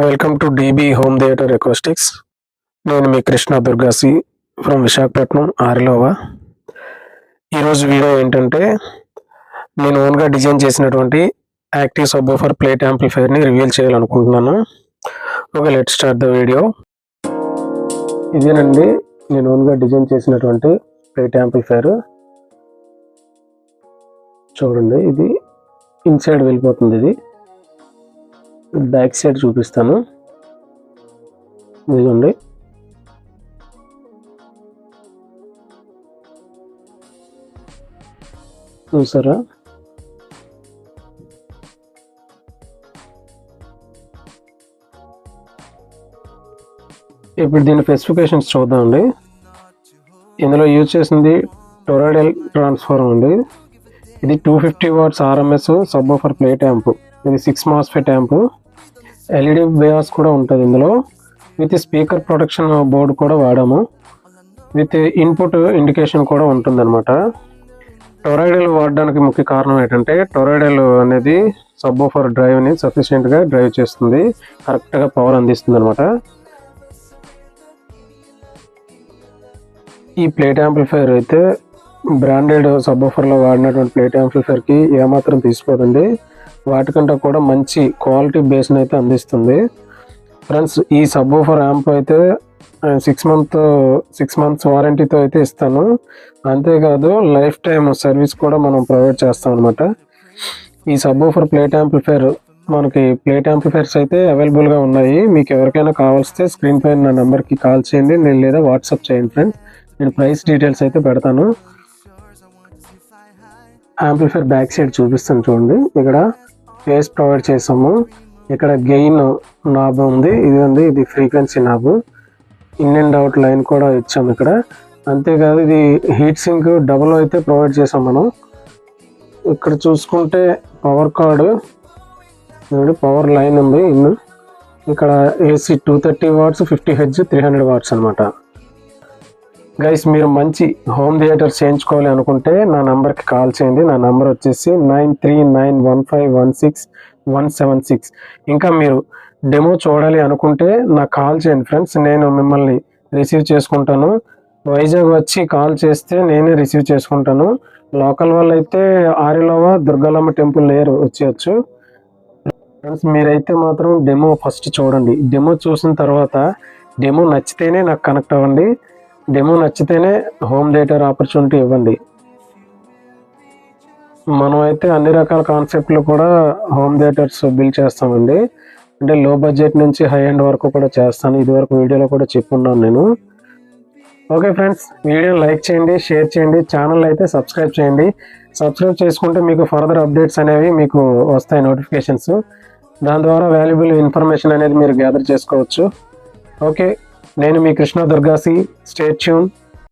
Welcome to DB home theatre acoustics. నేను మీ Krishna Durgasi from Visakhapatnam Arilova. ఈరోజు వీడియో ఏంటంటే నేను ఓన్గా డిజైన్ చేసినటువంటి యాక్టివ్ సబ్వూఫర్ ప్లేట్ యాంప్లిఫైర్ని రివీల్ చేయాలనుకుంటున్నాను. Okay, let start the video. ఇదేనండి నేను ఓన్గా డిజైన్ చేసినటువంటి ప్లేట్ యాంప్లిఫైర్. చూడండి, ఇది ఇన్సైడ్ వెళ్ళిపోతుంది. ఇది బ్యాక్ సైడ్ చూపిస్తాను. ఇదిగోండి, చూసారా? ఇప్పుడు దీని స్పెసిఫికేషన్స్ చూద్దామండి. ఇందులో యూజ్ చేసింది టొరాయిడల్ ట్రాన్స్ఫార్మర్ అండి. ఇది 250 watts RMS subwoofer plate amp. ఇది 6 MOSFET యాంప్. LED బయాస్ కూడా ఉంటుంది ఇందులో. విత్ స్పీకర్ ప్రొటెక్షన్ బోర్డు కూడా వాడాము. విత్ ఇన్పుట్ ఇండికేషన్ కూడా ఉంటుంది అనమాట. టొరాయిడల్ వాడడానికి ముఖ్య కారణం ఏంటంటే టొరాయిడల్ అనేది సబ్వూఫర్ డ్రైవ్ని సఫిషియెంట్గా డ్రైవ్ చేస్తుంది, కరెక్ట్గా పవర్ అందిస్తుంది అనమాట. ఈ ప్లేట్ యాంప్లిఫైర్ అయితే బ్రాండెడ్ సబ్వూఫర్లో వాడినటువంటి ప్లేట్ యాంప్లిఫైర్కి ఏమాత్రం తీసిపోతుంది. వాటికంటే కూడా మంచి క్వాలిటీ బేస్ని అయితే అందిస్తుంది. ఫ్రెండ్స్, ఈ సబ్వూఫర్ యాంప్ అయితే 6 months వారంటీతో అయితే ఇస్తాను. అంతేకాదు లైఫ్ టైమ్ సర్వీస్ కూడా మనం ప్రొవైడ్ చేస్తాం అనమాట. ఈ సబ్వూఫర్ ప్లేట్ యాంప్లిఫైర్ మనకి ప్లేట్ యాంప్లిఫైర్స్ అయితే అవైలబుల్గా ఉన్నాయి. మీకు ఎవరికైనా కావాల్స్తే స్క్రీన్ పైన నా నెంబర్కి కాల్ చేయండి, నేను లేదా వాట్సాప్ చేయండి ఫ్రెండ్స్. నేను ప్రైస్ డీటెయిల్స్ అయితే పెడతాను. యాంప్లిఫైర్ బ్యాక్ సైడ్ చూపిస్తాను చూడండి. ఇక్కడ ఫేస్ ప్రొవైడ్ చేసాము. ఇక్కడ గెయిన్ నాబ్ ఉంది, ఇది frequency knob. In and out line కూడా ఇచ్చాము ఇక్కడ. అంతేకాదు ఇది హీట్ సింక్ డబుల్ అయితే ప్రొవైడ్ చేసాం మనం. ఇక్కడ చూసుకుంటే పవర్ కార్డు, పవర్ లైన్ ఉంది. ఇక్కడ AC 230 watts 50 Hz 300 watts అనమాట. గైస్, మీరు మంచి హోమ్ థియేటర్ చేయించుకోవాలి అనుకుంటే నా నెంబర్కి కాల్ చేయండి. నా నెంబర్ వచ్చేసి 9391516176. ఇంకా మీరు డెమో చూడాలి అనుకుంటే నాకు కాల్ చేయండి ఫ్రెండ్స్, నేను మిమ్మల్ని రిసీవ్ చేసుకుంటాను. వైజాగ్ వచ్చి కాల్ చేస్తే నేనే రిసీవ్ చేసుకుంటాను. లోకల్ వాళ్ళు అయితే ఆరిలోవా దుర్గాలమ్మ టెంపుల్ లేరు వచ్చేయచ్చు. ఫ్రెండ్స్, మీరైతే మాత్రం డెమో ఫస్ట్ చూడండి. డెమో చూసిన తర్వాత డెమో నచ్చితేనే నాకు కనెక్ట్ అవ్వండి. డెమో నచ్చితేనే హోమ్ థియేటర్ ఆపర్చునిటీ ఇవ్వండి. మనం అయితే అన్ని రకాల కాన్సెప్ట్లు కూడా హోమ్ థియేటర్స్ బిల్డ్ చేస్తామండి. అంటే లో బడ్జెట్ నుంచి హై ఎండ్ వరకు కూడా చేస్తాను. ఇదివరకు వీడియోలో కూడా చెప్పున్నాను నేను. ఓకే ఫ్రెండ్స్, వీడియోని లైక్ చేయండి, షేర్ చేయండి, ఛానల్ అయితే సబ్స్క్రైబ్ చేయండి. సబ్స్క్రైబ్ చేసుకుంటే మీకు ఫర్దర్ అప్డేట్స్ అనేవి మీకు వస్తాయి, నోటిఫికేషన్స్. దాని ద్వారా వాల్యుబుల్ ఇన్ఫర్మేషన్ అనేది మీరు గ్యాదర్ చేసుకోవచ్చు. ఓకే, నేను మీ కృష్ణ దుర్గాసి. Stay tune.